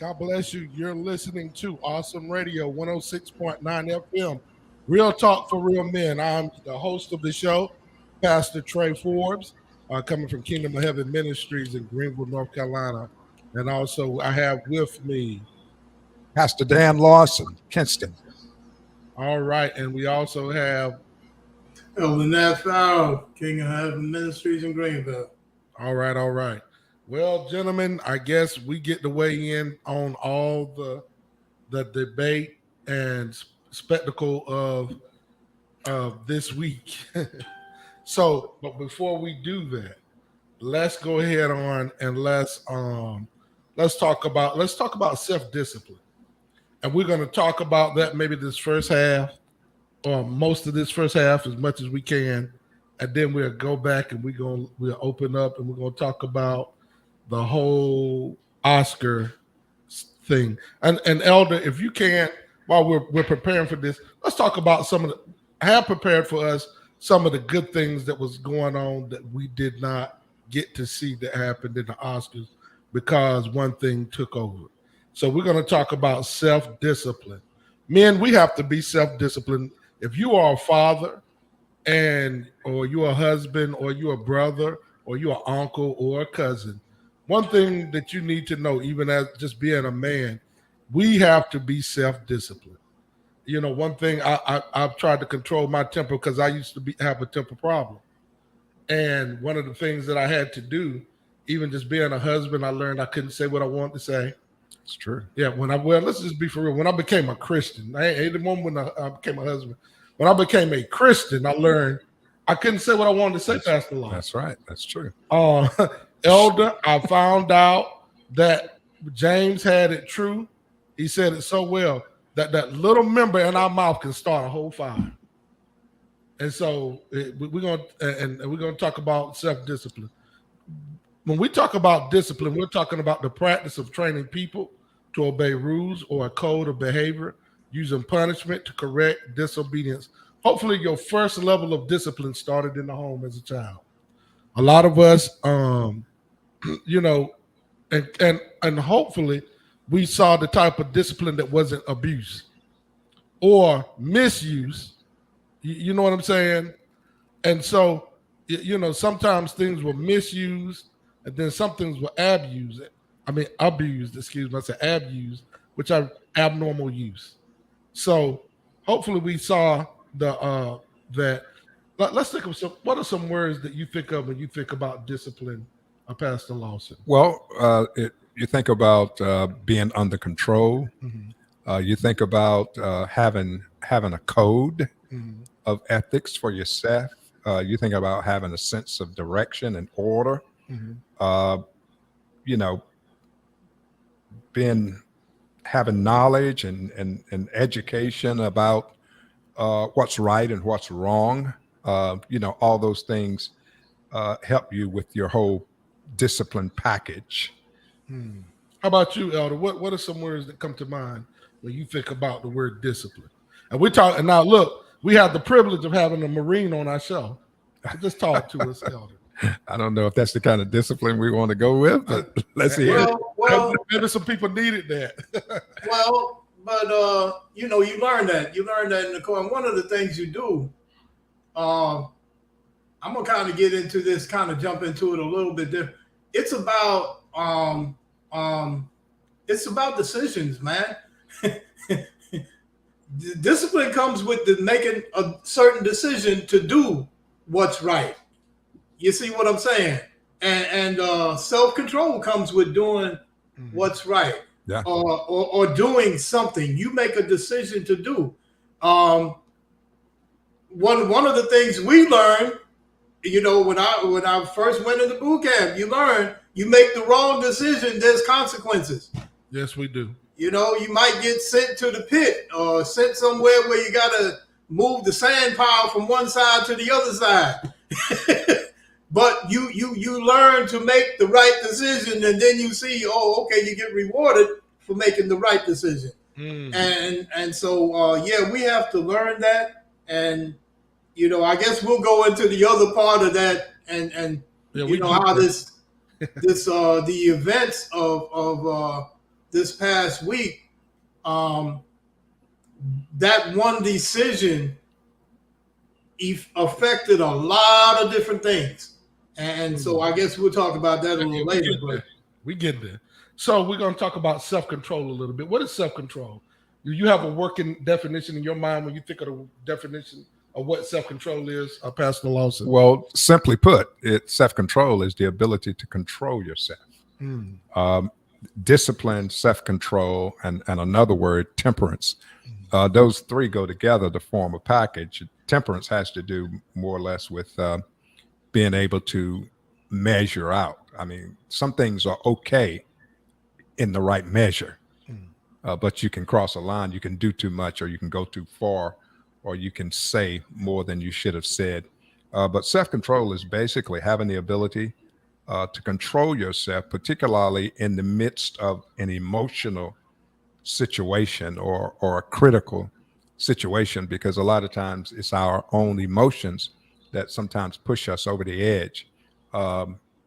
God bless you. You're listening to Awesome Radio 106.9 FM. Real talk for real men. I'm the host of the show, Pastor Trey Forbes, coming from Kingdom of Heaven Ministries in Greenville, North Carolina. And also, I have with me, Pastor Dan Lawson, Kinston. all right, and we also have, Farrow, King of Heaven Ministries in Greenville. all right, all right. Well, gentlemen, I guess we get to weigh in on all the debate and spectacle of this week. So, but before we do that, let's go ahead on and let's talk about self-discipline. And we're going to talk about that maybe this first half or most of this first half as much as we can. And then we'll go back and we'll open up and we're going to talk about the whole Oscar thing. And Elder, if you can, while we're preparing for this, let's talk about I have prepared for us some of the good things that was going on that we did not get to see that happened in the Oscars because one thing took over. So we're going to talk about self-discipline. Men, we have to be self-disciplined. If you are a father or you're a husband or you're a brother or you're an uncle or a cousin, one thing that you need to know, even as just being a man, we have to be self-disciplined. You know, one thing I've tried to control my temper because I used to have a temper problem. And one of the things that I had to do, even just being a husband, I learned I couldn't say what I wanted to say. It's true. Yeah, let's just be for real. When I became a Christian, I ain't the one when I became a husband. When I became a Christian, I learned I couldn't say what I wanted to say past the law. That's right. That's true. Elder, I found out that James had it true. He said it so well that little member in our mouth can start a whole fire. And so we're gonna talk about self-discipline. When we talk about discipline, we're talking about the practice of training people to obey rules or a code of behavior, using punishment to correct disobedience. Hopefully, your first level of discipline started in the home as a child. A lot of us, you know, and hopefully we saw the type of discipline that wasn't abuse or misuse. You know what I'm saying? And so, you know, sometimes things were misused and then some things were abused. Excuse me, I said abused, which are abnormal use. So hopefully we saw that. Let's think of what are some words that you think of when you think about discipline, Pastor Lawson? Well, you think about being under control. Mm-hmm. You think about having a code Mm-hmm. of ethics for yourself. You think about having a sense of direction and order. Mm-hmm. You know, having knowledge and education about what's right and what's wrong. You know, all those things help you with your whole discipline package. How about you, Elder? What are some words that come to mind when you think about the word discipline? And we're talking now. Look, we have the privilege of having a Marine on our show. So just talk to us, Elder. I don't know if that's the kind of discipline we want to go with, but let's hear it. Well, Maybe some people needed that. but you know, you learn that in the core. And one of the things you do, I'm gonna kind of get into this, kind of jump into it a little bit different. It's about decisions, man. Discipline comes with making a certain decision to do what's right. You see what I'm saying? And self-control comes with doing what's right. Yeah. Or doing something. You make a decision to do. One of the things we learned, you know, when I first went into boot camp, you learn you make the wrong decision, there's consequences. Yes, we do. You know, you might get sent to the pit or sent somewhere where you got to move the sand pile from one side to the other side. But you learn to make the right decision, and then you see, oh, okay, you get rewarded for making the right decision. And so we have to learn that. And you know, I guess we'll go into the other part of that, and you know how the events this past week, that one decision affected a lot of different things. And so I guess we'll talk about that a little later. But we get there. So we're going to talk about self-control a little bit. What is self-control? Do you have a working definition in your mind when you think of the definition of what self-control is, Pastor Lawson? Well, simply put, self-control is the ability to control yourself. Discipline, self-control, and another word, temperance. Those three go together to form a package. Temperance has to do more or less with being able to measure out. I mean, some things are okay in the right measure, but you can cross a line. You can do too much, or you can go too far, or you can say more than you should have said. But self-control is basically having the ability to control yourself, particularly in the midst of an emotional situation or a critical situation, because a lot of times it's our own emotions that sometimes push us over the edge.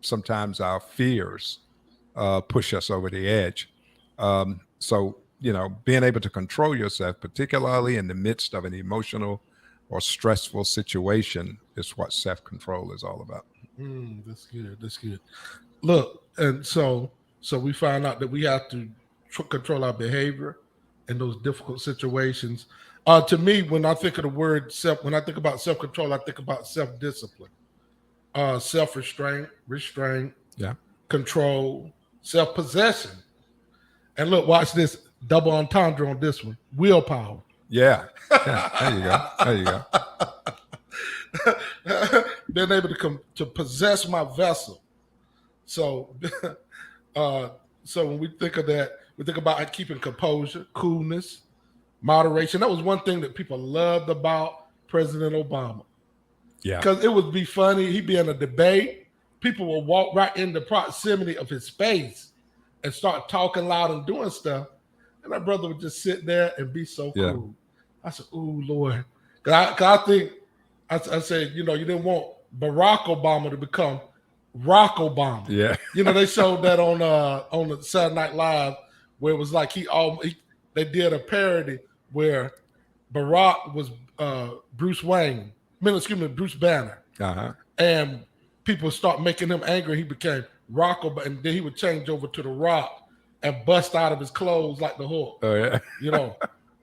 Sometimes our fears push us over the edge. So, being able to control yourself, particularly in the midst of an emotional or stressful situation, is what self-control is all about. That's good. That's good. Look, and so we find out that we have to control our behavior in those difficult situations. To me, when I think of the word when I think about self-control, I think about self-discipline, self-restraint, control, self-possession. And look, watch this double entendre on this one: willpower. Yeah. There you go. Being able to possess my vessel. So, so when we think of that, we think about keeping composure, coolness, moderation. That was one thing that people loved about President Obama. Yeah. Because it would be funny. He'd be in a debate. People will walk right in the proximity of his face and start talking loud and doing stuff. And my brother would just sit there and be so cool. I said, ooh, Lord. Because I think, I said, you didn't want Barack Obama to become Rock Obama. Yeah. They showed that on the Saturday Night Live, where it was like they did a parody where Barack was Bruce Banner. Uh-huh. And people start making him angry. He became Rock Obama, and then he would change over to the Rock and bust out of his clothes like the Hulk. Oh, yeah.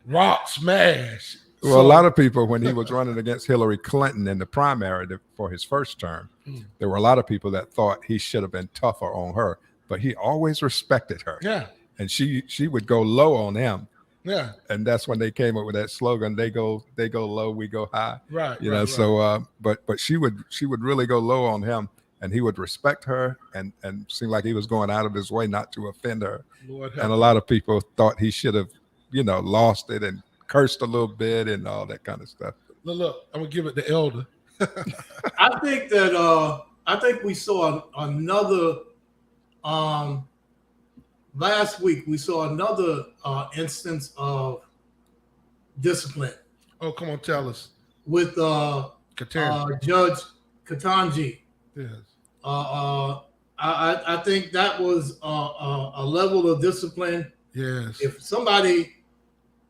Rock smash. Well, a lot of people, when he was running against Hillary Clinton in the primary for his first term, there were a lot of people that thought he should have been tougher on her, but he always respected her. Yeah. And she would go low on him. Yeah. And that's when they came up with that slogan, they go low, we go high. Right. So but she would really go low on him, and he would respect her and seem like he was going out of his way not to offend her. Lord and a lot of people thought he should have, lost it and cursed a little bit and all that kind of stuff. Look, I'm gonna give it the elder. I think we saw another last week. We saw another instance of discipline. Oh, come on, tell us. With Judge Katanji. Yes. I think that was a level of discipline. Yes. If somebody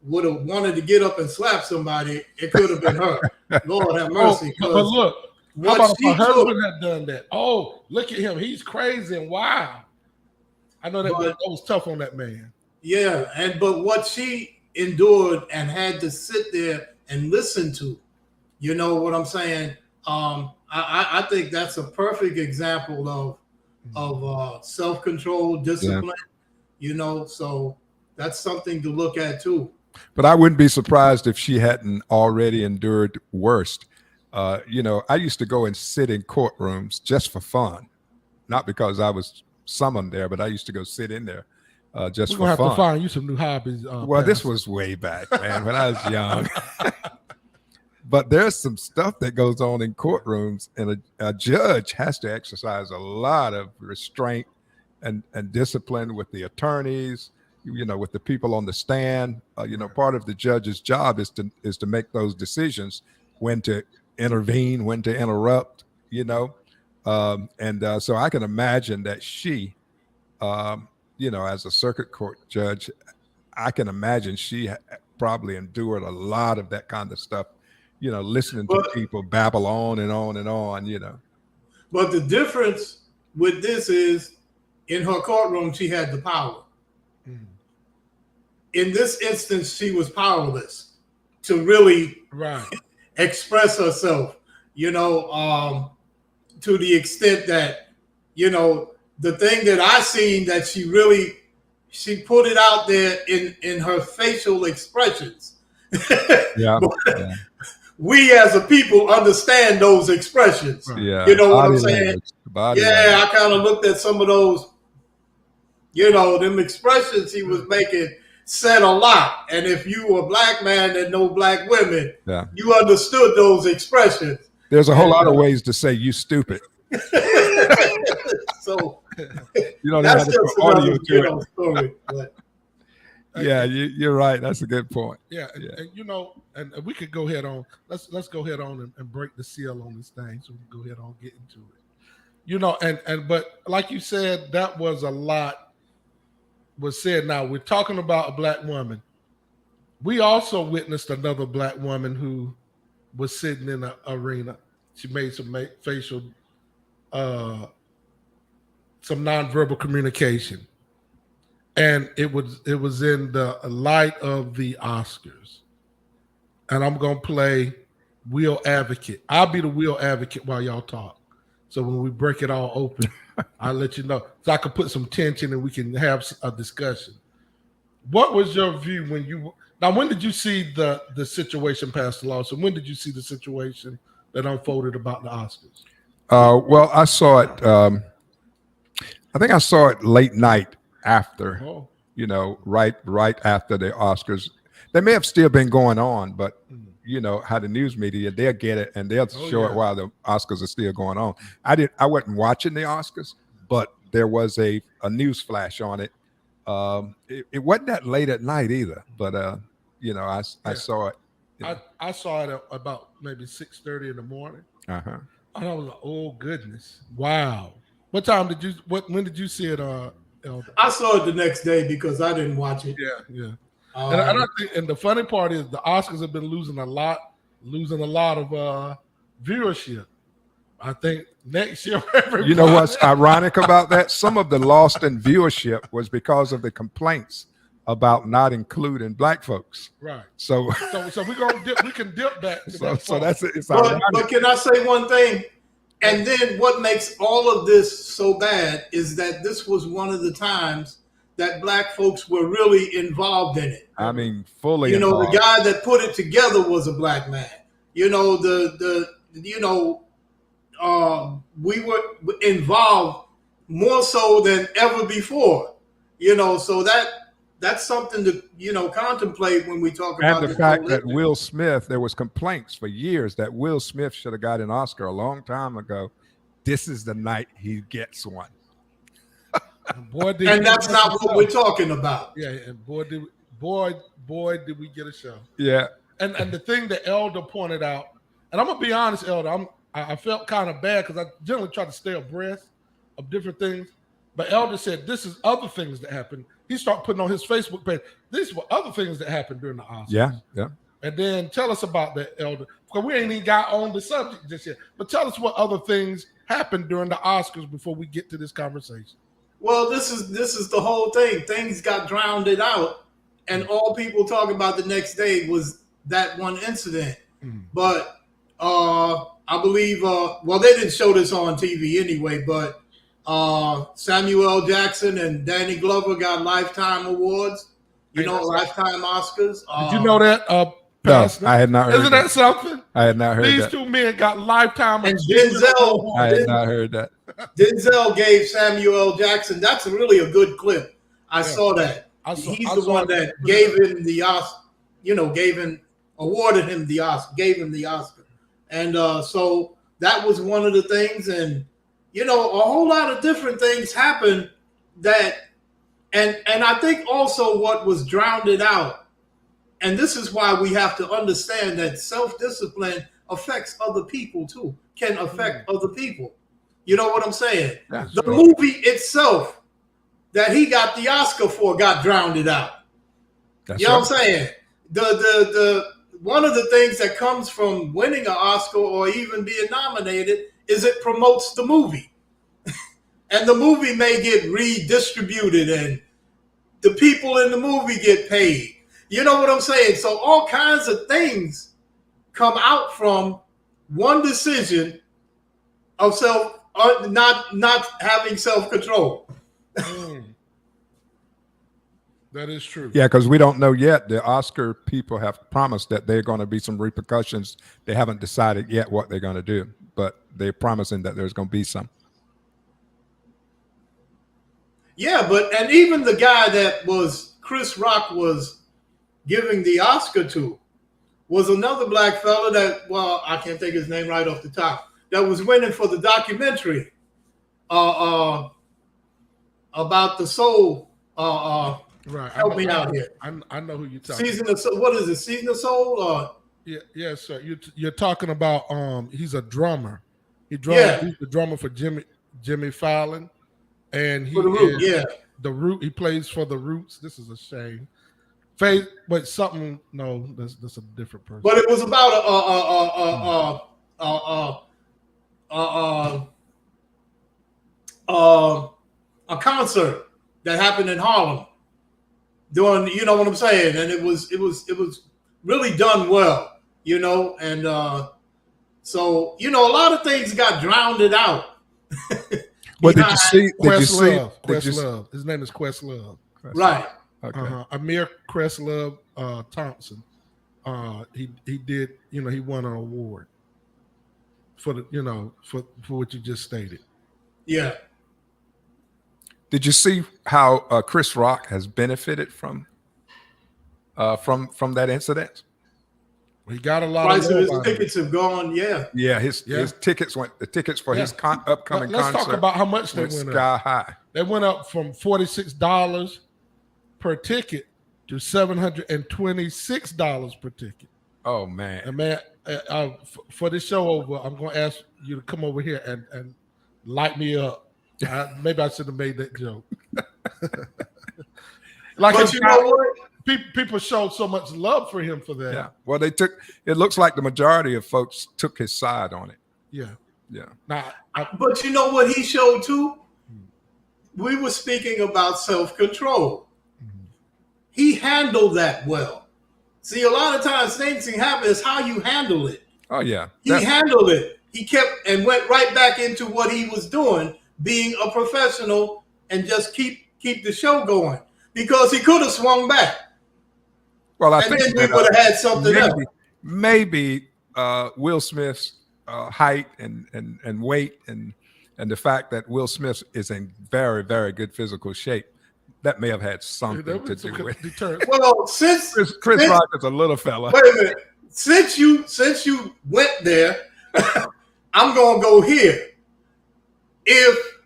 would have wanted to get up and slap somebody, it could have been her. Lord have mercy. But look, how about if her husband had done that? Oh, look at him. He's crazy and wild. I know that was tough on that man. Yeah, but what she endured and had to sit there and listen to, you know what I'm saying? I think that's a perfect example of self-control, discipline. Yeah. So that's something to look at too. But I wouldn't be surprised if she hadn't already endured worse. I used to go and sit in courtrooms just for fun, not because I was summoned there, but I used to go sit in there just for fun. We're gonna have to find you some new hobbies. Well, this was way back, man, when I was young. But there's some stuff that goes on in courtrooms, and a judge has to exercise a lot of restraint and discipline with the attorneys, with the people on the stand. Part of the judge's job is to make those decisions, when to intervene, when to interrupt, so I can imagine that she, as a circuit court judge, I can imagine she probably endured a lot of that kind of stuff, listening to people babble on and on and on, But the difference with this is, in her courtroom, she had the power. Mm. In this instance, she was powerless to really express herself, to the extent that, the thing that I seen that she put it out there in her facial expressions. Yeah. We as a people understand those expressions. Yeah. You know what I'm saying? Language. I kind of looked at some of those, them expressions he was making said a lot. And if you were a black man that know black women, you understood those expressions. There's a whole lot of ways to say you stupid. So you don't have to put audio to it. Story, but. Yeah, you're right. That's a good point. Yeah. And we could go ahead on. Let's go ahead on and break the seal on this thing, so we can go ahead on get into it. But like you said, that was a lot was said. Now we're talking about a black woman. We also witnessed another black woman who was sitting in an arena. She made some facial, some nonverbal communication. And it was in the light of the Oscars. And I'm going to play Will Advocate. I'll be the Will Advocate while y'all talk. So when we break it all open, I'll let you know. So I can put some tension and we can have a discussion. What was your view when did you see the situation, Pastor Lawson? When did you see the situation that unfolded about the Oscars? Well, I saw it. I think I saw it late night after, right after the Oscars. They may have still been going on, but how the news media, they'll get it and they'll show it while the Oscars are still going on. I wasn't watching the Oscars, but there was a news flash on it. It wasn't that late at night either, but I saw it. I saw it about maybe 6:30 in the morning. Uh-huh. And I was like, oh goodness. Wow. What time when did you see it, Elder? I saw it the next day because I didn't watch it. Yeah. And I think, and the funny part is the Oscars have been losing a lot of viewership. I think next year, you know what's ironic about that? Some of the lost in viewership was because of the complaints about not including black folks. Right. So we can dip back. So that's it. But can I say one thing? And then what makes all of this so bad is that this was one of the times that black folks were really involved in it. I mean, fully involved. The guy that put it together was a black man. We were involved more so than ever before. So that's something to contemplate when we talk about the fact that Will Smith, there was complaints for years that Will Smith should have got an Oscar a long time ago. This is the night he gets one. And that's not what we're talking about. Yeah, and boy did we get a show. Yeah. And the thing that Elder pointed out, and I'm gonna be honest, Elder, I felt kind of bad because I generally try to stay abreast of different things. But Elder said this is other things that happened. He started putting on his Facebook page. These were other things that happened during the Oscars. Yeah. And then tell us about that, Elder, because we ain't even got on the subject just yet. But tell us what other things happened during the Oscars before we get to this conversation. Well, this is the whole thing. Things got drowned out, and all people talk about the next day was that one incident. Mm. But I believe, they didn't show this on TV anyway, but Samuel L. Jackson and Danny Glover got lifetime awards, lifetime Oscars. Did you know that? No, I had not heard. Isn't that something? I had not heard These that. two men got lifetime. And Denzel. I had not heard that. Denzel gave Samuel L. Jackson. That's really a good clip. I saw that. He's the one that gave him the Oscar. Awarded him the Oscar. Gave him the Oscar. And so that was one of the things. And a whole lot of different things happened that, and I think also what was drowned out. And this is why we have to understand that self-discipline affects other people too, can affect other people. You know what I'm saying? That's the true. movie itself that he got the Oscar for got drowned out. That's You know right. what I'm saying? The one of the things that comes from winning an Oscar or even being nominated is it promotes the movie. And the movie may get redistributed and the people in the movie get paid. You know what I'm saying? So all kinds of things come out from one decision of not having self-control. That is true. Yeah, because we don't know yet. The Oscar people have promised that there are going to be some repercussions. They haven't decided yet what they're going to do, but they're promising that there's going to be some. Yeah, and even the guy that was Chris Rock was giving the Oscar to was another black fella that, well, I can't think his name right off the top, that was winning for the documentary about the soul. Right. Help me out here. I know who you're talking Season of Soul. What is it? Season of Soul? Yes, sir. You're talking about he's a drummer. He's the drummer for Jimmy Fallon. And he For the Root, yeah. The Root, he plays for the Roots. This is a shame. But something, no, that's a different person. But it was about a concert that happened in Harlem. Doing, you know what I'm saying? And it was really done well, you know, and so, you know, a lot of things got drowned out. Well, did you see? Questlove. His name is Questlove. Right. Okay. Amir Questlove Thompson. He did, you know, he won an award for the, you know, for what you just stated. Yeah. Did you see how Chris Rock has benefited from that incident? He got a lot Price of of his tickets have gone, yeah. Yeah, his tickets went. The tickets for his upcoming Let's concert. talk about how much they went went sky up. high. They went up from $46 per ticket to $726 per ticket. Oh man! And man, for this show over, I'm going to ask you to come over here and light me up. Maybe I should have made that joke. But you know what? People showed so much love for him for that. Yeah. Well, it looks like the majority of folks took his side on it. Yeah. Yeah. Now, but you know what he showed too? We were speaking about self-control. Mm-hmm. He handled that well. See, a lot of times things can happen. It's how you handle it. Oh yeah. He handled it. He kept and went right back into what he was doing, being a professional, and just keep the show going. Because he could have swung back. Well, I and think then we would have had something else. Maybe Will Smith's height and weight and the fact that Will Smith is in very, very good physical shape, that may have had something to do with it. Well, since Chris Rock is a little fella. Wait a minute. Since you went there, I'm gonna go here. If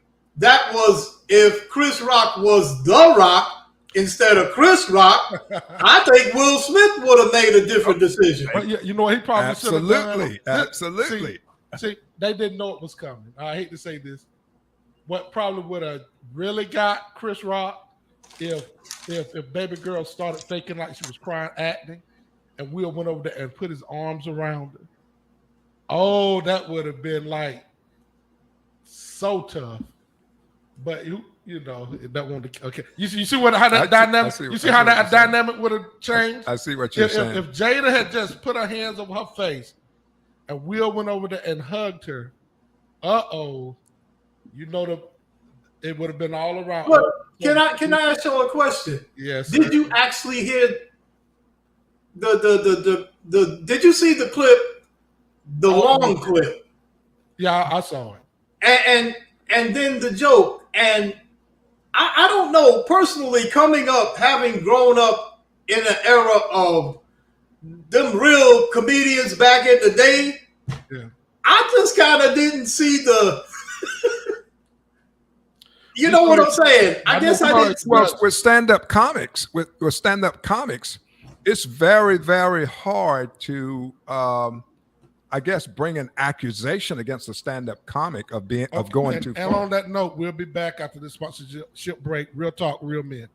Chris Rock was The Rock instead of Chris Rock, I think Will Smith would have made a different decision. Well, you know what? He probably should have done. Absolutely. See, they didn't know it was coming. I hate to say this. What probably would have really got Chris Rock if baby girl started faking like she was crying, acting, and Will went over there and put his arms around her. Oh, that would have been like so tough. But you know, that one. Okay, you see how that dynamic? You see how that dynamic would have changed? I see what you're saying. If Jada had just put her hands over her face, and Will went over there and hugged her, you know it would have been all around. Look, can I ask you a question? Yes. Did you actually hear the did you see the clip, the long clip? Yeah, I saw it. And then the joke. And I don't know, personally, coming up, having grown up in an era of them real comedians back in the day, I just kind of didn't see the you know what I'm saying? I guess I didn't. Well, with stand-up comics, it's very, very hard to I guess, bring an accusation against a stand-up comic of going too far. And on that note, we'll be back after this sponsorship break. Real Talk, Real Men.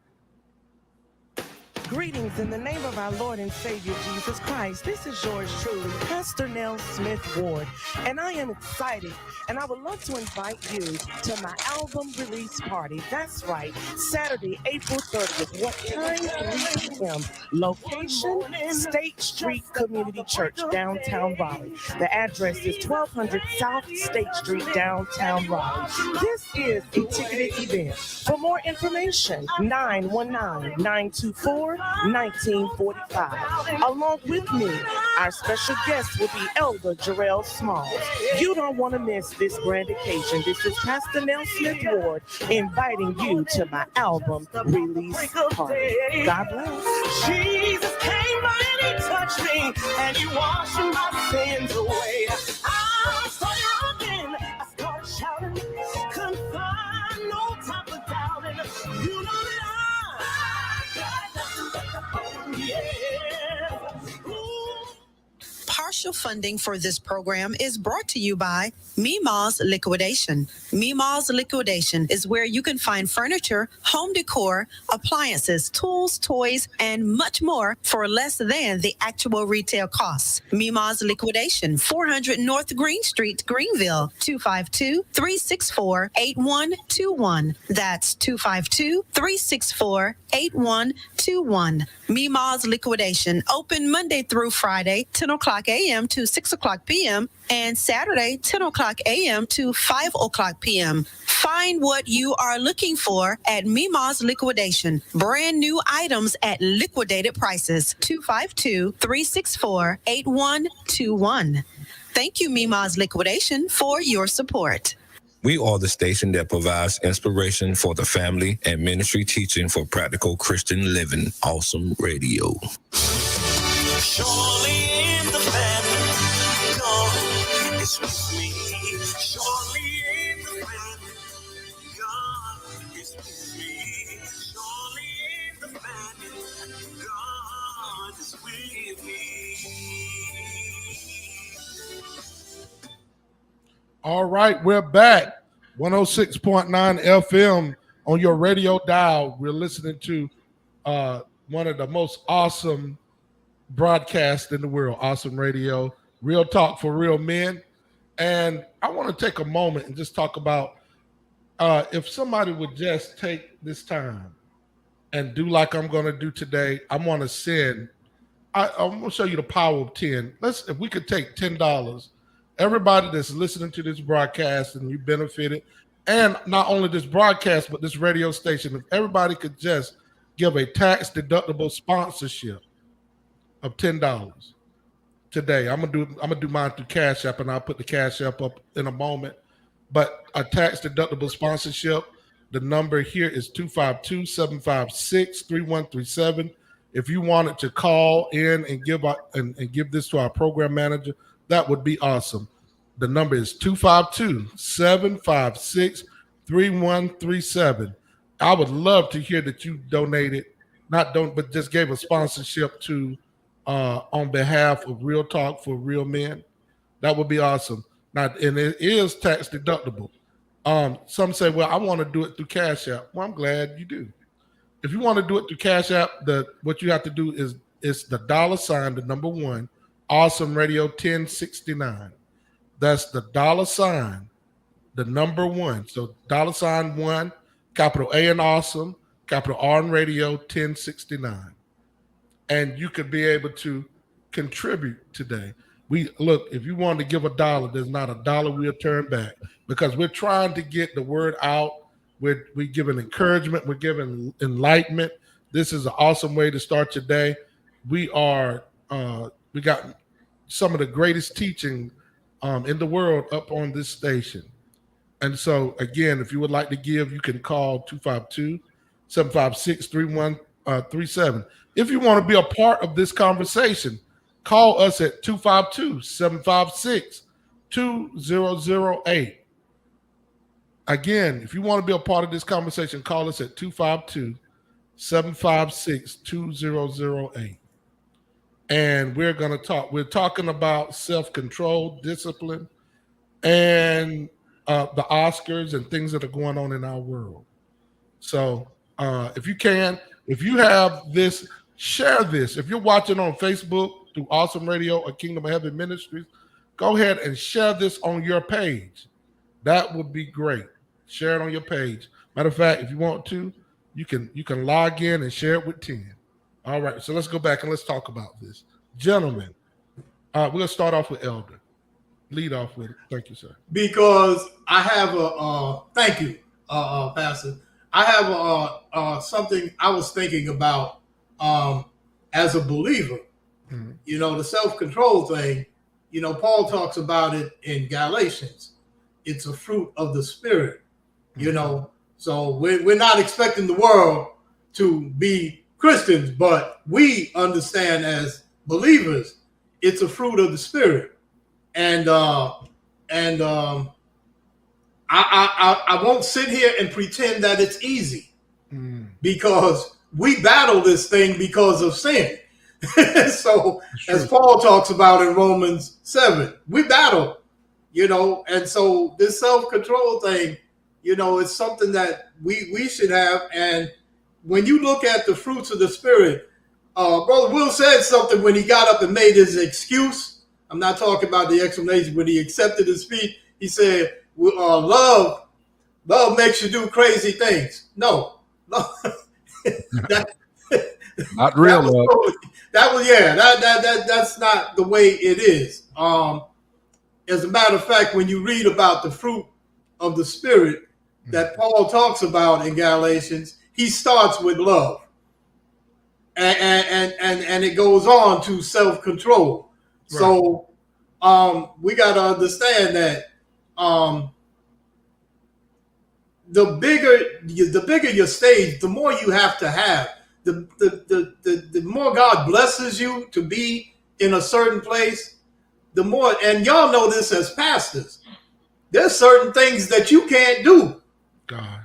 Greetings in the name of our Lord and Savior Jesus Christ. This is yours truly, Pastor Nell Smith Ward, and I am excited, and I would love to invite you to my album release party. That's right, Saturday, April 30th. What time? 3 p.m. Location, State Street Community Church, downtown Raleigh. The address is 1200 South State Street, downtown Raleigh. This is a ticketed event. For more information, 919-924-1945. Along with me, our special guest will be Elder Jarrell Smalls. You don't want to miss this grand occasion. This is Pastor Nell Smith Ward inviting you to my album release party. God bless. Jesus came by and he touched me and he washed my sins away. I started running, I started shouting, couldn't find no time for doubting. You know that Partial funding for this program is brought to you by Meemaw's Liquidation. Meemaw's Liquidation is where you can find furniture, home decor, appliances, tools, toys, and much more for less than the actual retail costs. Meemaw's Liquidation, 400 North Green Street, Greenville, 252-364-8121. That's 252-364-8121. Meemaw's Liquidation, open Monday through Friday, 10 o'clock a.m. to 6 o'clock p.m. and Saturday, 10 o'clock a.m. to 5 o'clock p.m. Find what you are looking for at Meemaw's Liquidation. Brand new items at liquidated prices. 252-364-8121. Thank you, Meemaw's Liquidation, for your support. We are the station that provides inspiration for the family and ministry teaching for practical Christian living. Awesome Radio. surely in the family, God is with me. Surely in the family, God is with me. Surely in the family, God is with me. All right, we're back. 106.9 FM on your radio dial. We're listening to one of the most awesome broadcasts in the world, Awesome Radio, Real Talk for Real Men. And I want to take a moment and just talk about if somebody would just take this time and do like I'm going to do today. I'm going to send, I'm going to show you the power of 10. If we could take $10, everybody that's listening to this broadcast and you benefited, and not only this broadcast, but this radio station, if everybody could just give a tax-deductible sponsorship of $10 today. I'm gonna do mine through Cash App, and I'll put the Cash App up in a moment. But a tax-deductible sponsorship, the number here is 252-756-3137. If you wanted to call in and give this to our program manager, that would be awesome. The number is 252-756-3137. I would love to hear that you donated, but just gave a sponsorship to on behalf of Real Talk for Real Men. That would be awesome. Now, and it is tax deductible. Some say, well, I want to do it through Cash App. Well, I'm glad you do. If you want to do it through Cash App, what you have to do is it's the $, the number 1, Awesome Radio 1069. That's the $, the number 1. So $1, capital A in Awesome, capital R in Radio 1069. And you could be able to contribute today. If you want to give $1, there's not $1 we'll turn back, because we're trying to get the word out. We're giving encouragement. We're giving enlightenment. This is an awesome way to start your day. We got some of the greatest teaching in the world up on this station. And so, again, if you would like to give, you can call 252-756-3137. If you want to be a part of this conversation, call us at 252-756-2008. Again, if you want to be a part of this conversation, call us at 252-756-2008. and we're going to talk. We're talking about self-control, discipline, and the Oscars and things that are going on in our world. So if you have this, share this. If you're watching on Facebook through Awesome Radio or Kingdom of Heaven Ministries, go ahead and share this on your page. That would be great. Share it on your page. Matter of fact, if you want to, you can log in and share it with 10. All right, so let's go back and let's talk about this. Gentlemen, we're going to start off with Elder. Lead off with it. Thank you, sir. Because I have thank you, Pastor. I have something I was thinking about as a believer. Mm-hmm. You know, the self-control thing, you know, Paul talks about it in Galatians. It's a fruit of the Spirit, you know. So we're not expecting the world to be Christians, but we understand as believers, it's a fruit of the Spirit. And I won't sit here and pretend that it's easy because we battle this thing because of sin. So as Paul talks about in Romans 7, we battle, you know, and so this self-control thing, you know, it's something that we should have. And when you look at the fruits of the Spirit, Brother Will said something when he got up and made his excuse. I'm not talking about the explanation. When he accepted his feet, he said, love makes you do crazy things. No. Not real love. That's not the way it is. As a matter of fact, when you read about the fruit of the Spirit that Paul talks about in Galatians, he starts with love. And it goes on to self-control. Right. So we got to understand that the bigger your stage, the more you have to have. The more God blesses you to be in a certain place, the more, and y'all know this as pastors, there's certain things that you can't do. God.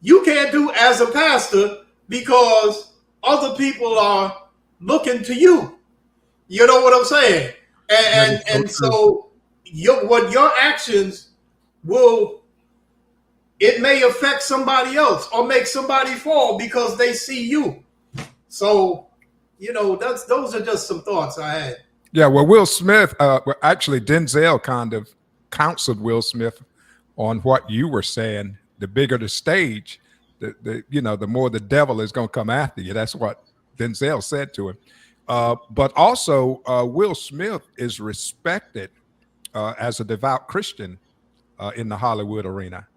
You can't do as a pastor because other people are looking to you. You know what I'm saying? And so your actions it may affect somebody else or make somebody fall because they see you. So, you know, those are just some thoughts I had. Yeah, well, Will Smith, actually Denzel kind of counseled Will Smith on what you were saying. The bigger the stage, the more the devil is going to come after you. That's what Denzel said to him. But also, Will Smith is respected as a devout Christian in the Hollywood arena.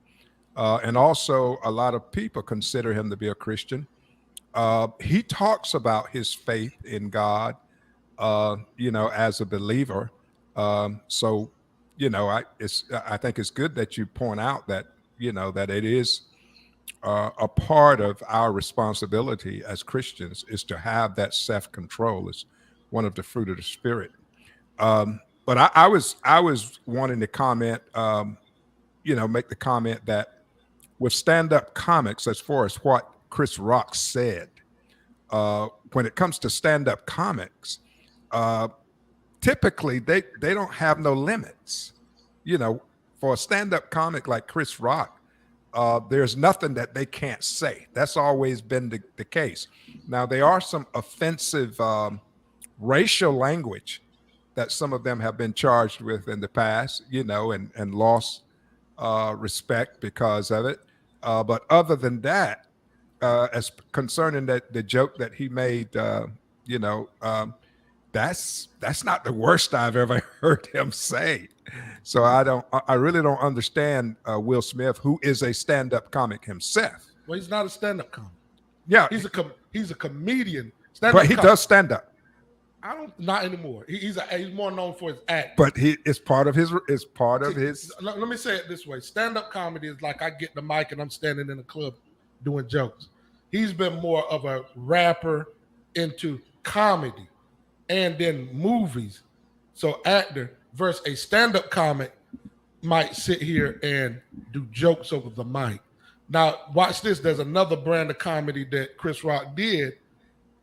And also, a lot of people consider him to be a Christian. He talks about his faith in God, as a believer. So, I think it's good that you point out that, that it is a part of our responsibility as Christians is to have that self-control. It's one of the fruit of the Spirit. But I was wanting to comment, make the comment that with stand-up comics, as far as what Chris Rock said, when it comes to stand-up comics, typically they don't have no limits. For a stand-up comic like Chris Rock, there's nothing that they can't say. That's always been the case. Now, there are some offensive racial language that some of them have been charged with in the past, and lost respect because of it. But other than that, as concerning the joke that he made, that's not the worst I've ever heard him say. So I really don't understand Will Smith, who is a stand-up comic himself. Well, he's not a stand-up comic. Yeah, he's a comedian. But he does stand up. Not anymore. He's more known for his act. But it's part of his. Let me say it this way: stand-up comedy is like I get the mic and I'm standing in a club doing jokes. He's been more of a rapper into comedy and then movies. So actor versus a stand-up comic might sit here and do jokes over the mic. Now watch this. There's another brand of comedy that Chris Rock did: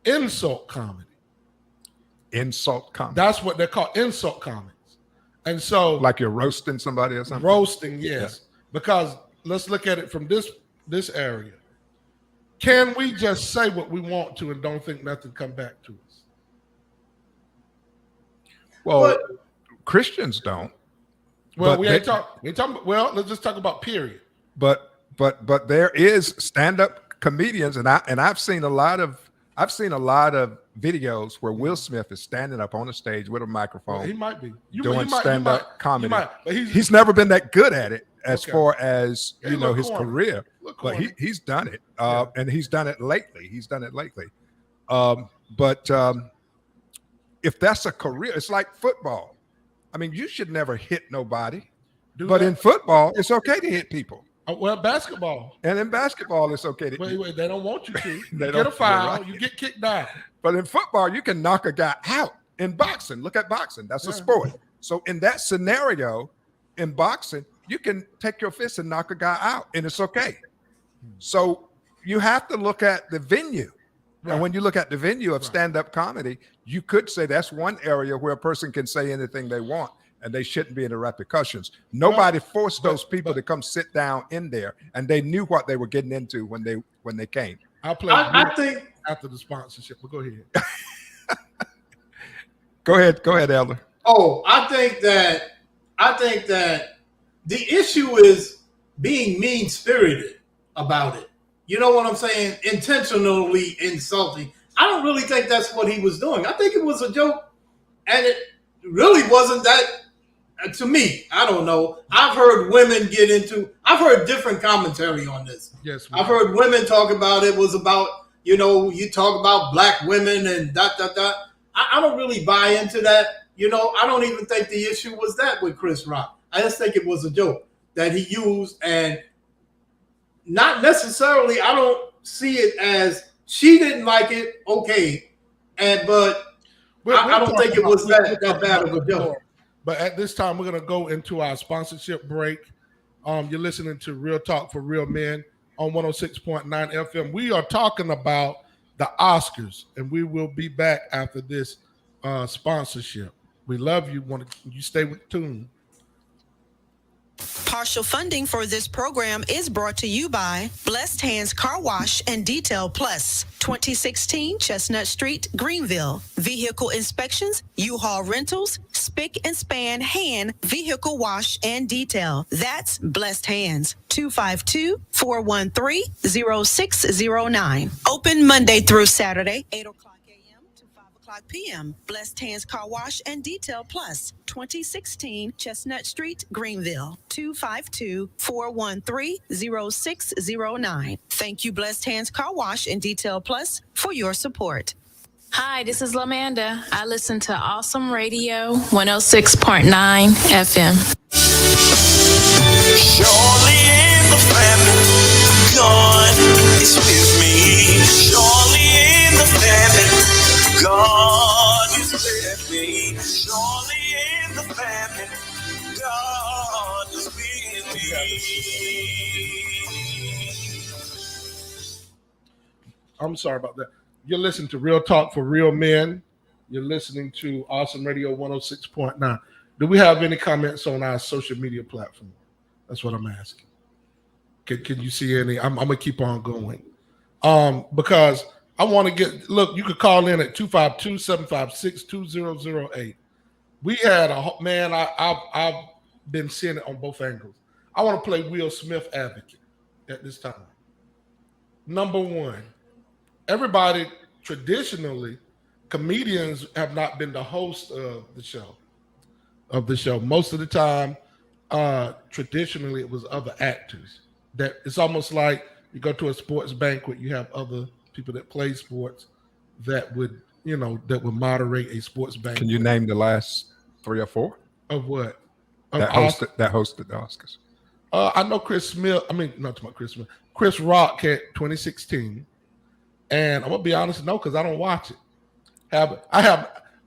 insult comedy. insult comedy. That's what they're called, insult comics. And so, Like you're roasting somebody or something. roasting, yes. Because let's look at it from this area. Can we just say what we want to and don't think nothing come back to us? Well, Christians don't. Well, But we ain't talking. Well, let's just talk about period. But there is stand-up comedians, and I've seen a lot of videos where Will Smith is standing up on a stage with a microphone. Well, he might be doing stand-up comedy. But he's never been that good at it as Okay. far as Yeah, you know his corny. career, Look but corny. he's done it, Yeah. and he's done it lately. But if that's a career, it's like football. I mean, you should never hit nobody, but in football, it's okay to hit people. Well, basketball. And in basketball, it's okay to Wait, they don't want you to. They You don't- get a foul, you're right. you get kicked out. But in football, you can knock a guy out. In boxing, look at boxing. That's a Yeah. sport. So in that scenario, in boxing, you can take your fist and knock a guy out, and it's okay. So you have to look at the venue. Right. And when you look at the venue of Right. stand-up comedy, you could say that's one area where a person can say anything they want, and they shouldn't be in the repercussions. Nobody forced those people to come sit down in there, and they knew what they were getting into when they came. I'll play I think after the sponsorship, but go ahead. Go ahead, Elder. I think that the issue is being mean-spirited about it. You know what I'm saying? Intentionally insulting. I don't really think that's what he was doing. I think it was a joke, and it really wasn't that. To me, I don't know. I've heard different commentary on this. Yes, I've heard women talk about it was about, you talk about black women and dot. I don't really buy into that. I don't even think the issue was that with Chris Rock. I just think it was a joke that he used, and not necessarily, I don't see it as she didn't like it, okay, but I don't think it was that bad of a joke. But at this time, we're going to go into our sponsorship break. You're listening to Real Talk for Real Men on 106.9 FM. We are talking about the Oscars, and we will be back after this sponsorship. We love you. You stay tuned. Partial funding for this program is brought to you by Blessed Hands Car Wash and Detail Plus, 2016 Chestnut Street, Greenville. Vehicle inspections, U-Haul rentals, spick and span hand vehicle wash and detail. That's Blessed Hands, 252-413-0609. Open Monday through Saturday, 8 o'clock a.m. to 5 o'clock p.m. Blessed Hands Car Wash and Detail Plus, 2016 Chestnut Street, Greenville, 252-413-0609. Thank you, Blessed Hands Car Wash and Detail Plus, for your support. Hi, this is LaManda. I listen to Awesome Radio 106.9 FM. Surely in the family, God is with me. Surely in the family, God is with me. Surely in the family, God is with me. I'm sorry about that. You're listening to Real Talk for Real Men. You're listening to Awesome Radio 106.9. Do we have any comments on our social media platform? That's what I'm asking. Can you see any? I'm going to keep on going. Because I want to look, you could call in at 252-756-2008. We had I've been seeing it on both angles. I want to play Will Smith advocate at this time. Number one, everybody, traditionally, comedians have not been the host of the show. Most of the time, traditionally, it was other actors. That it's almost like you go to a sports banquet, you have other people that play sports that would moderate a sports banquet. Can you name the last 3 or 4 of what? that hosted the Oscars? I know Chris Smith. I mean, not about Chris Smith. Chris Rock had 2016. And I'm gonna be honest, no, because I don't watch it. I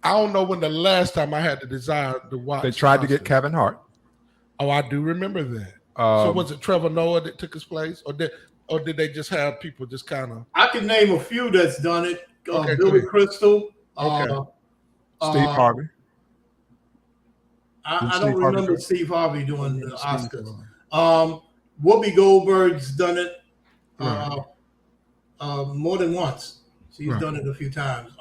don't know when the last time I had the desire to watch. They tried to get Kevin Hart. Oh, I do remember that. So was it Trevor Noah that took his place, or did they just have people just kind of? I can name a few that's done it. Okay, Billy good. Crystal. Okay. Steve Harvey. I don't Steve Harvey remember do it? Steve Harvey doing the Steve Oscars. Whoopi Goldberg's done it Right. more than once. She's Right. done it a few times.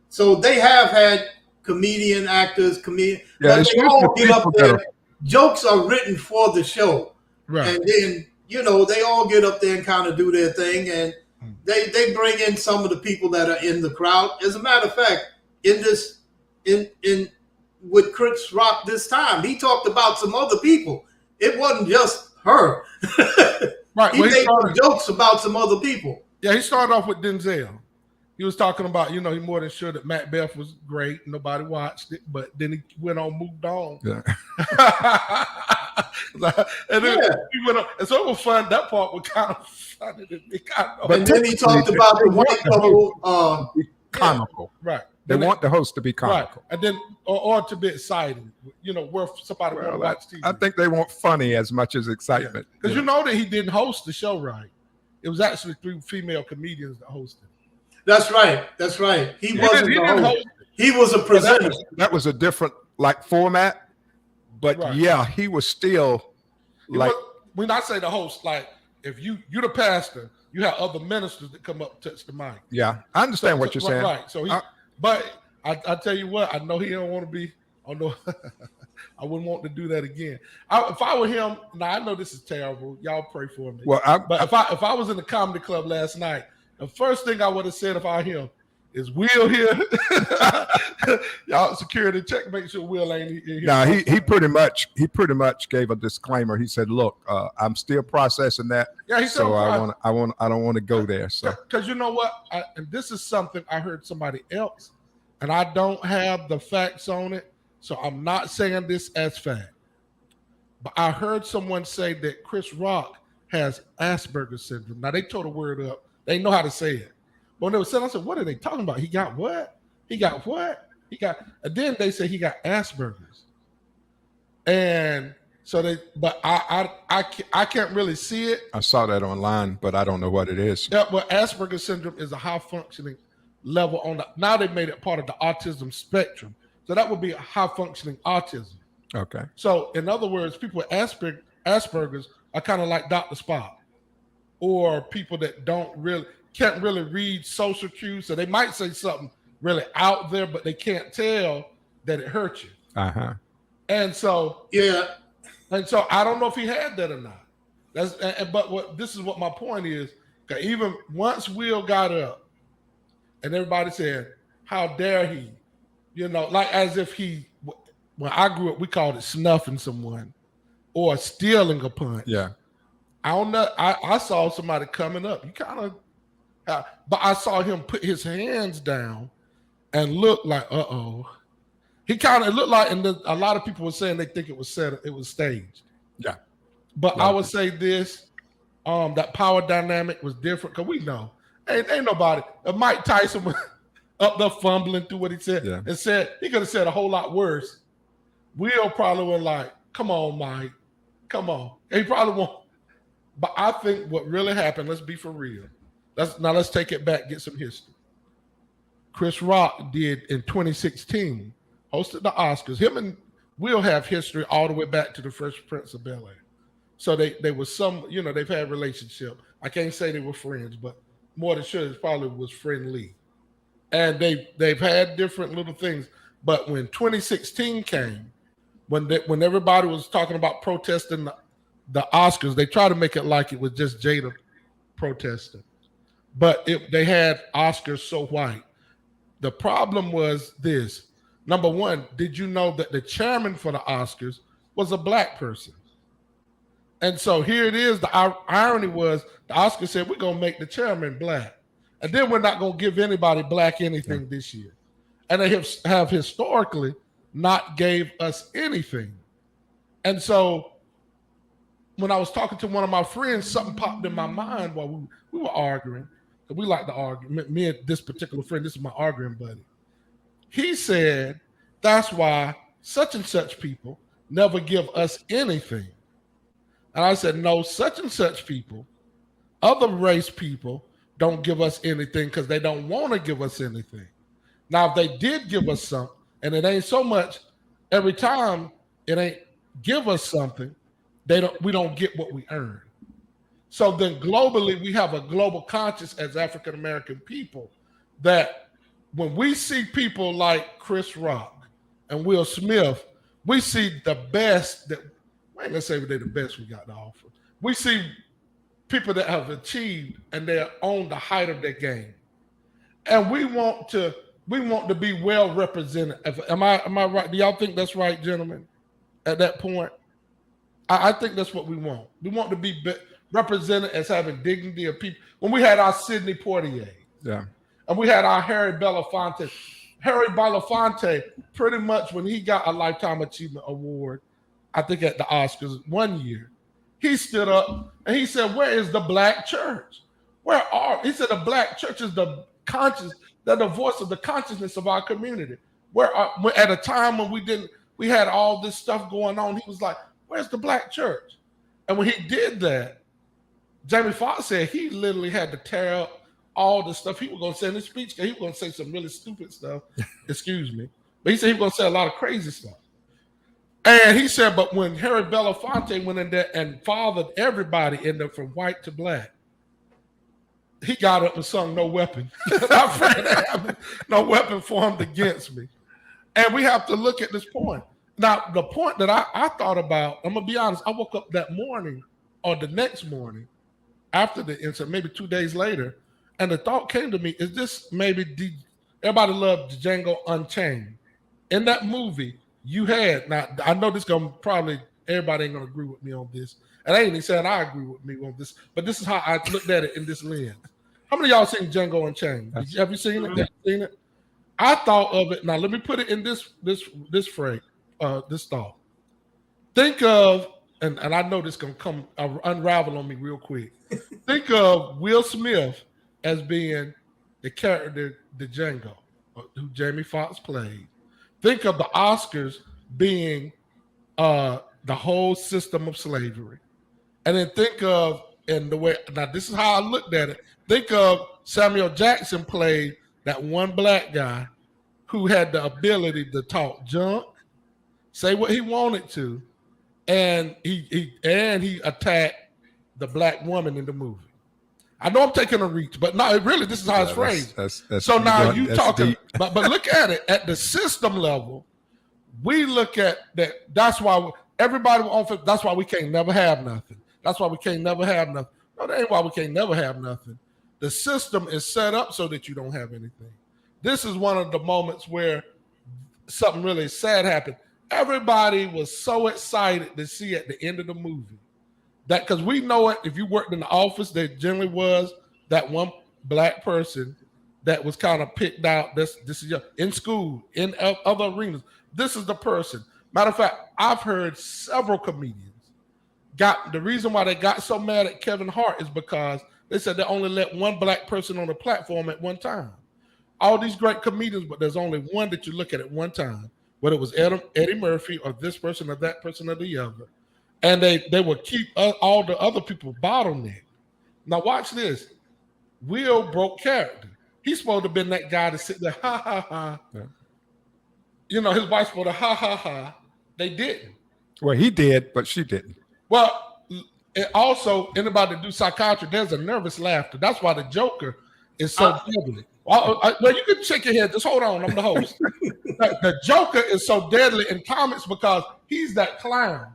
So they have had comedian actors, Yeah, but it's they all usually get up people that there. Jokes are written for the show, Right. and then they all get up there and kind of do their thing, and they bring in some of the people that are in the crowd. As a matter of fact, in with Chris Rock this time, he talked about some other people. It wasn't just her. Right. He Well, made some jokes about some other people. Yeah, he started off with Denzel. He was talking about, he more than sure that Macbeth was great. Nobody watched it, but then he went on, moved on. Yeah. And then he went on. And so it was fun. That part was kind of funny to me. And then he talked about the white couple. Comical. Right. They want the host to be comical. Right. And then, or to be exciting, where somebody want to watch TV. I think they want funny as much as excitement. Because you know that he didn't host the show right. It was actually 3 female comedians that hosted. That's right. That's right. He wasn't he the didn't host. host it. He was a presenter. That was a different format, but Right. yeah, he was still When I say the host, like if you're the pastor, you have other ministers that come up and touch the mic. Yeah, I understand what you're saying. Right. So but I tell you what, I know he don't want to be. I know I wouldn't want to do that again. If I were him, now I know this is terrible. Y'all pray for me. Well, if I was in the comedy club last night, the first thing I would have said if I were him is Will here. Y'all security check, make sure Will ain't in here. No, he pretty much gave a disclaimer. He said, "Look, I'm still processing that. Yeah, he said, so I don't want to go there." So because you know what, and this is something I heard somebody else, and I don't have the facts on it, so I'm not saying this as fact. But I heard someone say that Chris Rock has Asperger's syndrome. Now they tore the word up. They know how to say it. But when they were saying, I said, "What are they talking about? He got what? He got what? He got?" And then they say he got Asperger's. And so but I can't really see it. I saw that online, but I don't know what it is. Yeah, well, Asperger's syndrome is a high functioning level now they made it part of the autism spectrum. So that would be a high functioning autism. Okay. So in other words, people with Asperger's are kind of like Dr. Spock, or people that can't really read social cues. So they might say something really out there, but they can't tell that it hurts you. Uh-huh. And so I don't know if he had that or not. This is what my point is. Even once Will got up and everybody said, "How dare he?" Like as if when I grew up, we called it snuffing someone or stealing a punch. Yeah. I don't know. I saw somebody coming up. You kind of, but I saw him put his hands down and look like, uh-oh. He kind of looked like, and a lot of people were saying they think it was staged. Yeah. But I would say this, that power dynamic was different because we know ain't nobody. Mike Tyson was up there fumbling through what he said and said he could have said a whole lot worse. Will probably was like, "Come on, Mike, come on." And he probably won't. But I think what really happened, let's be for real. Let's take it back, get some history. Chris Rock did in 2016, hosted the Oscars. Him and Will have history all the way back to the Fresh Prince of Bel-Air. So they were they've had relationship. I can't say they were friends, but more than sure, it probably was friendly. And they've had different little things. But when 2016 came, when everybody was talking about protesting the Oscars, they tried to make it like it was just Jada protesting. But they had Oscars so white. The problem was this. Number one, did you know that the chairman for the Oscars was a black person? And so here it is. The irony was the Oscars said, we're going to make the chairman black. And then we're not going to give anybody black anything this year. And they have historically not gave us anything. And so when I was talking to one of my friends, something popped in my mind while we were arguing. We like to argue. Me and this particular friend, this is my arguing buddy. He said, that's why such and such people never give us anything. And I said, no, such and such people, other race people, don't give us anything because they don't want to give us anything. Now, if they did give us something, and it ain't so much every time it ain't give us something, we don't get what we earn. So then globally, we have a global conscience as African American people that when we see people like Chris Rock and Will Smith, we see the best that, I ain't gonna say they're the best we got to offer. We see people that have achieved and they're on the height of their game. And we want to be well represented. Am I right? Do y'all think that's right, gentlemen? At that point, I think that's what we want. We want to be represented as having dignity of people. When we had our Sidney Poitier, and we had our Harry Belafonte. Harry Belafonte, pretty much when he got a Lifetime Achievement Award, I think at the Oscars one year, he stood up and he said, "Where is the black church? He said the black church is the conscious, they're the voice of the consciousness of our community. At a time when we had all this stuff going on, he was like, where's the black church? And when he did that, Jamie Foxx said he literally had to tear up all the stuff he was going to say in his speech, because he was going to say some really stupid stuff, excuse me. But he said he was going to say a lot of crazy stuff. And he said, but when Harry Belafonte went in there and fathered everybody in there from white to black, he got up and sung "No Weapon." No weapon formed against me. And we have to look at this point. Now, the point that I thought about, I'm going to be honest, I woke up that morning or the next morning after the incident, maybe 2 days later, and the thought came to me, is this maybe everybody loved Django Unchained. In that movie, you had, now I know this going to probably, everybody ain't going to agree with me on this. And I ain't even saying I agree with me on this, but this is how I looked at it in this lens. How many of y'all seen Django Unchained? Have you seen it? Have you seen it? I thought of it. Now let me put it in this phrase, this thought. Think of, and I know this gonna come unravel on me real quick. Think of Will Smith as being the character, the Django, who Jamie Foxx played. Think of the Oscars being the whole system of slavery, and then think of, in the way, now this is how I looked at it. Think of Samuel Jackson played that one black guy who had the ability to talk junk, say what he wanted to, and he attacked the black woman in the movie. I know I'm taking a reach, but no, really, this is how it's phrased. So now you talking, but look at it at the system level. We look at that. That's why everybody on. That's why we can't never have nothing. That's why we can't never have nothing. No, that ain't why we can't never have nothing. The system is set up so that you don't have anything. This is one of the moments where something really sad happened. Everybody was so excited to see at the end of the movie that, because we know it, if you worked in the office, there generally was that one black person that was kind of picked out. This is in school, in other arenas. This is the person. Matter of fact, I've heard several comedians the reason why they got so mad at Kevin Hart is because they said they only let one black person on the platform at one time. All these great comedians, but there's only one that you look at one time, whether it was Eddie Murphy or this person or that person or the other. And they would keep all the other people bottlenecked. Now watch this. Will broke character. He's supposed to have been that guy to sit there, ha, ha, ha. Yeah. You know, his wife's supposed to ha, ha, ha. They didn't. Well, he did, but she didn't. Well, also, anybody that do psychiatry, there's a nervous laughter. That's why the Joker is so deadly. Well, you can shake your head. Just hold on. I'm the host. The Joker is so deadly in comics because he's that clown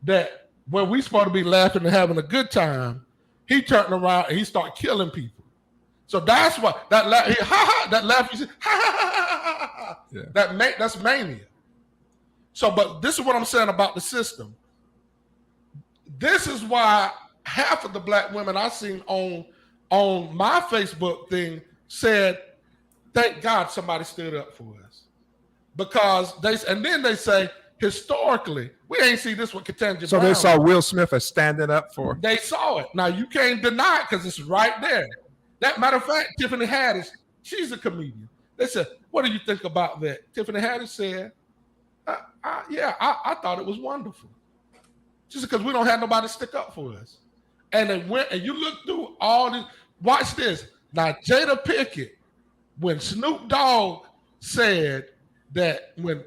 that when we supposed to be laughing and having a good time, he turned around and he started killing people. So that's why that laugh, you see, ha, ha, ha, ha, ha. Yeah. That's mania. So, but this is what I'm saying about the system. This is why half of the black women I seen on my Facebook thing said, thank God somebody stood up for us. Because then they say, historically, we ain't see this with Ketanji So Brown. they saw Will Smith as standing up for. They saw it. Now you can't deny it because it's right there. That matter of fact, Tiffany Haddish, she's a comedian. They said, what do you think about that? Tiffany Haddish said, I thought it was wonderful. Just because we don't have nobody to stick up for us. And they went, and you look through all this. Watch this. Now, Jada Pinkett, when Snoop Dogg said that when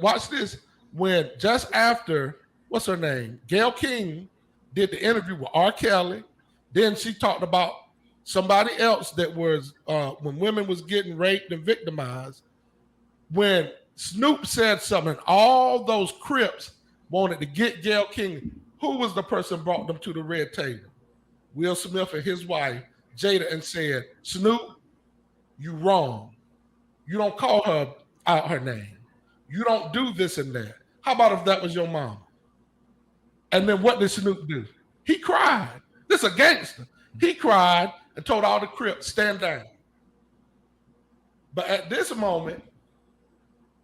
watch this, when just after what's her name, Gayle King did the interview with R. Kelly, then she talked about somebody else that was when women was getting raped and victimized. When Snoop said something, all those Crips wanted to get Gayle King. Who was the person brought them to the red table? Will Smith and his wife, Jada, and said, Snoop, you wrong. You don't call her out her name. You don't do this and that. How about if that was your mom? And then what did Snoop do? He cried. This is a gangster. He cried and told all the Crips, stand down. But at this moment,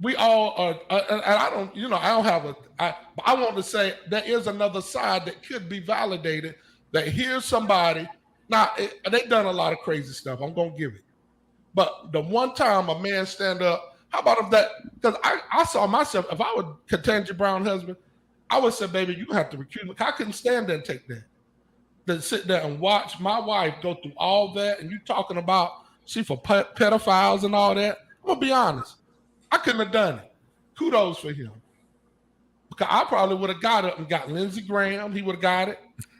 we all are, and I don't, I don't have I want to say there is another side that could be validated, that here's somebody, now they've done a lot of crazy stuff, I'm going to give it. But the one time a man stand up, how about if that, because I saw myself, if I were Ketanji Brown's husband, I would say, baby, you have to recuse me. I couldn't stand there and take that. To sit there and watch my wife go through all that, and you talking about she for pedophiles and all that. I'm going to be honest. I couldn't have done it. Kudos for him. Because I probably would have got up and got Lindsey Graham. He would have got it.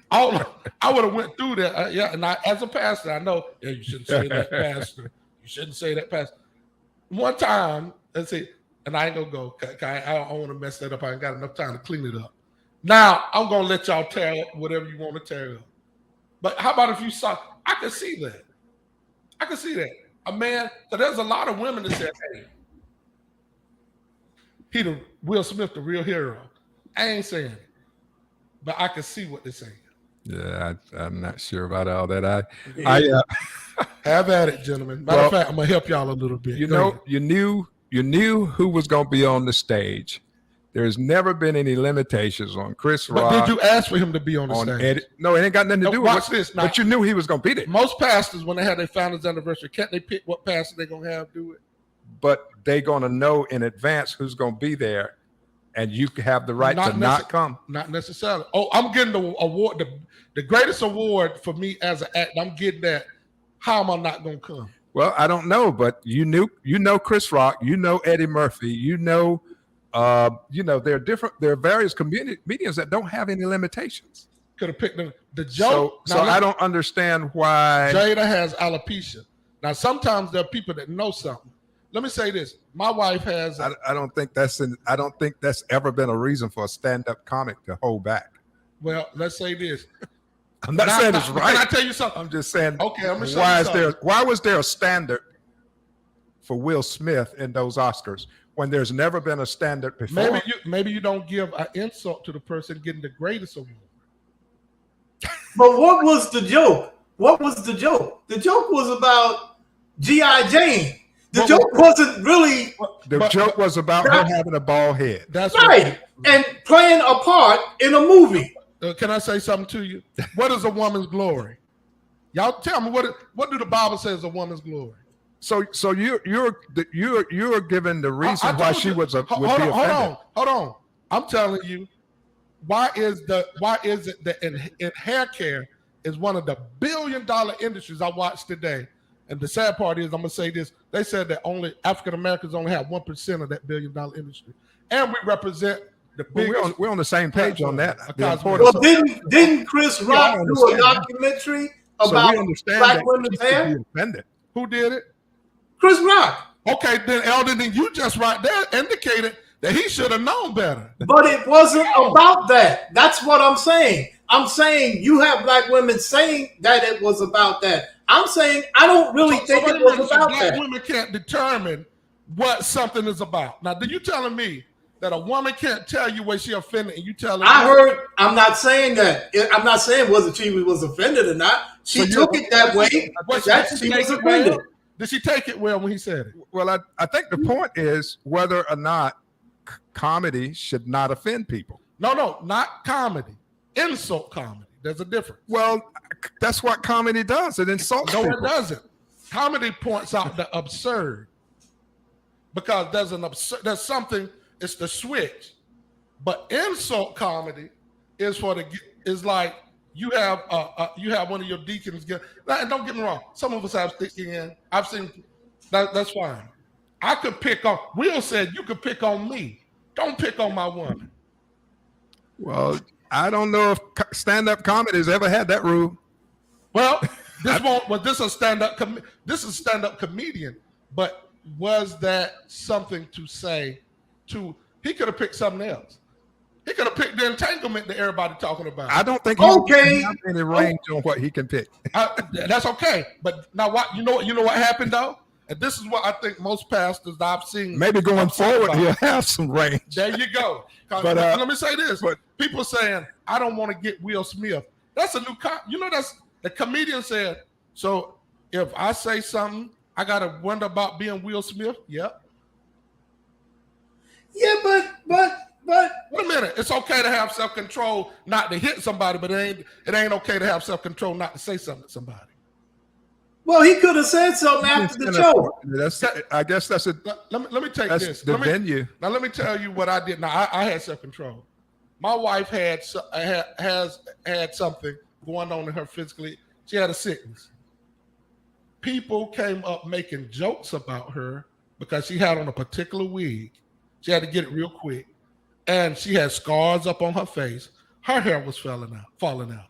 I would have went through that. And as a pastor, I know, you shouldn't say that, pastor. You shouldn't say that, pastor. One time, let's see, and I ain't going to go. I don't want to mess that up. I ain't got enough time to clean it up. Now, I'm going to let y'all tear up whatever you want to tear up. But how about if you saw, I could see that. I could see that. A man, so there's a lot of women that said, hey, Will Smith, the real hero. I ain't saying it, but I can see what they're saying. Yeah, I'm not sure about all that. Have at it, gentlemen. Matter of fact, I'm gonna help y'all a little bit. You knew who was gonna be on the stage. There's never been any limitations on Chris Rock. But did you ask for him to be on the stage? No, it ain't got nothing to do with watch this. Now, but you knew he was gonna be there. Most pastors, when they have their founders anniversary, can't they pick what pastor they're gonna have do it? But they're going to know in advance who's going to be there, and you have the right to not come. Not necessarily. Oh, I'm getting the award, the greatest award for me as an actor. I'm getting that. How am I not going to come? Well, I don't know, but you know Chris Rock, you know Eddie Murphy, there are different. There are various comedians that don't have any limitations. Could have picked the joke. So I don't understand why Jada has alopecia. Now, sometimes there are people that know something. Let me say this: my wife has. I don't think that's ever been a reason for a stand-up comic to hold back. Well, let's say this. I'm not saying it's right. Can I tell you something? I'm just saying. Okay, I'm gonna show you something. Why was there a standard for Will Smith in those Oscars when there's never been a standard before? Maybe you don't give an insult to the person getting the greatest award. But what was the joke? What was the joke? The joke was about G.I. Jane. The joke wasn't really. The joke was about her having a bald head. That's right. And playing a part in a movie. Can I say something to you? What is a woman's glory? Y'all tell me what do the Bible say is a woman's glory? So you're given the reason why she would be offended. Hold on. I'm telling you, why is it that in hair care is one of the billion-dollar industries I watched today? And the sad part is, I'm gonna say this: they said that only African Americans only have 1% of that billion-dollar industry, and we represent the biggest. We're on the same page on that. Well, didn't Chris Rock do a documentary about black women's hair? Who did it? Chris Rock. Okay, then Elder, then you just right there indicated that he should have known better. But it wasn't about that. That's what I'm saying. I'm saying you have black women saying that it was about that. I'm saying I don't really think it was about that. Black women can't determine what something is about. Now, you telling me that a woman can't tell you when she offended and you tell her? I'm not saying that. I'm not saying whether she was offended or not. She took it that way. She was offended. Did she take it well when he said it? Well, I think the point is whether or not comedy should not offend people. No, not comedy. Insult comedy. There's a difference. Well, that's what comedy does. It insults people. No, it doesn't. Comedy points out the absurd. Because there's something, it's the switch. But insult comedy is like you have one of your deacons get, and don't get me wrong, some of us have thick skin. I've seen that's fine. I could pick on. Will said you could pick on me. Don't pick on my woman. Well, I don't know if stand-up comedy has ever had that rule. Well, this won't. Well, this is a stand-up. This is a stand-up comedian. But was that something to say? He could have picked something else. He could have picked the entanglement that everybody talking about. I don't think he has any range on what he can pick. That's okay. But now what? You know what happened though? And this is what I think most pastors that I've seen. Maybe going forward, he'll have some range. There you go. But let me say this: people saying I don't want to get Will Smith. That's a new. That's the comedian said. So if I say something, I gotta wonder about being Will Smith. Yep. Yeah, but wait a minute. It's okay to have self-control, not to hit somebody, but it ain't okay to have self-control not to say something to somebody. Well, he could have said something after the show. I guess that's a. Let me take this. The venue. Now let me tell you what I did. Now I had self-control. My wife has had something going on in her physically. She had a sickness. People came up making jokes about her because she had on a particular wig. She had to get it real quick. And she had scars up on her face. Her hair was falling out.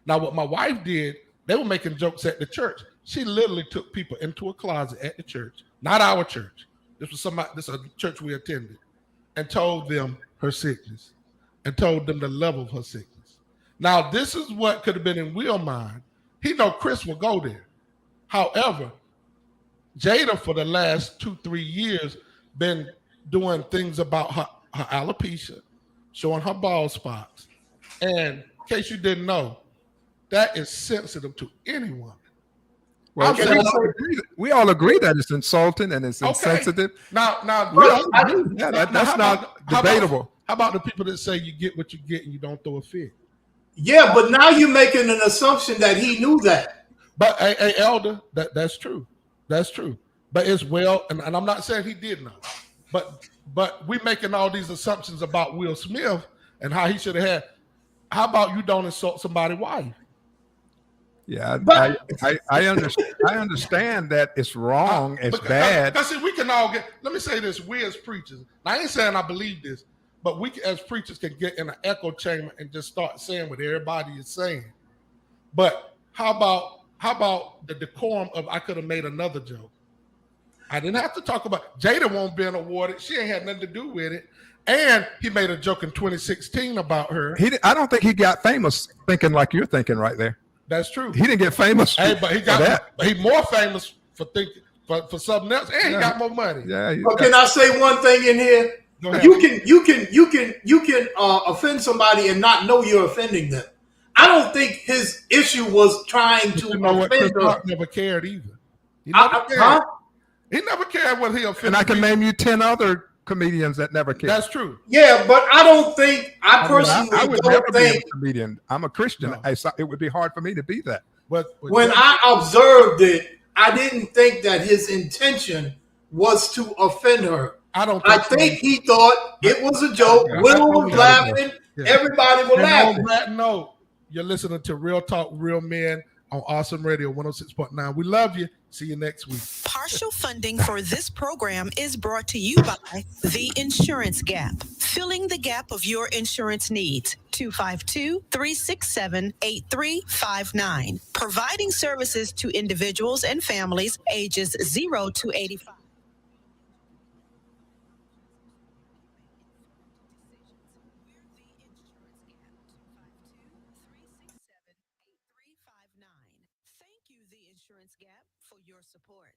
Now, what my wife did, they were making jokes at the church. She literally took people into a closet at the church, not our church. This is a church we attended, and told them her sickness, and told them the level of her sickness. Now, this is what could have been in Will's mind. He know Chris will go there. However, Jada for the last 2-3 years been doing things about her alopecia, showing her bald spots. And in case you didn't know, that is sensitive to anyone. Well, we all agree that it's insulting and it's insensitive. Now, that's not debatable. How about the people that say you get what you get and you don't throw a fit? Yeah, but now you're making an assumption that he knew that. But hey, Elder, that's true. That's true. But it's and I'm not saying he did know. But we making all these assumptions about Will Smith and how he should have had. How about you don't insult somebody's wife? Yeah, I understand that it's wrong, it's bad. Because we can all get. Let me say this: we as preachers. Now, I ain't saying I believe this, but we as preachers can get in an echo chamber and just start saying what everybody is saying. But how about the decorum of I could have made another joke? I didn't have to talk about Jada won't be awarded. She ain't had nothing to do with it. And he made a joke in 2016 about her. I don't think he got famous thinking like you're thinking right there. That's true. He didn't get famous. Hey, but he more famous for thinking for something else, and he got more money. Yeah. But can I say one thing in here? You can offend somebody and not know you're offending them. I don't think his issue was trying to offend her. Never cared either. He never cared. He never cared what he offended. And I can name you 10 other comedians that never cared. That's true. Yeah, but I don't think I personally I would don't never think be a comedian. I'm a Christian. No. It would be hard for me to be that. But when I observed it, I didn't think that his intention was to offend her. I think he thought it was a joke. Will was laughing. Yeah. Everybody was laughing. On that note, you're listening to Real Talk, Real Men on Awesome Radio 106.9. We love you. See you next week. Partial funding for this program is brought to you by The Insurance Gap, filling the gap of your insurance needs. 252-367-8359, providing services to individuals and families ages 0 to 85. Thank you, The Insurance Gap, for your support.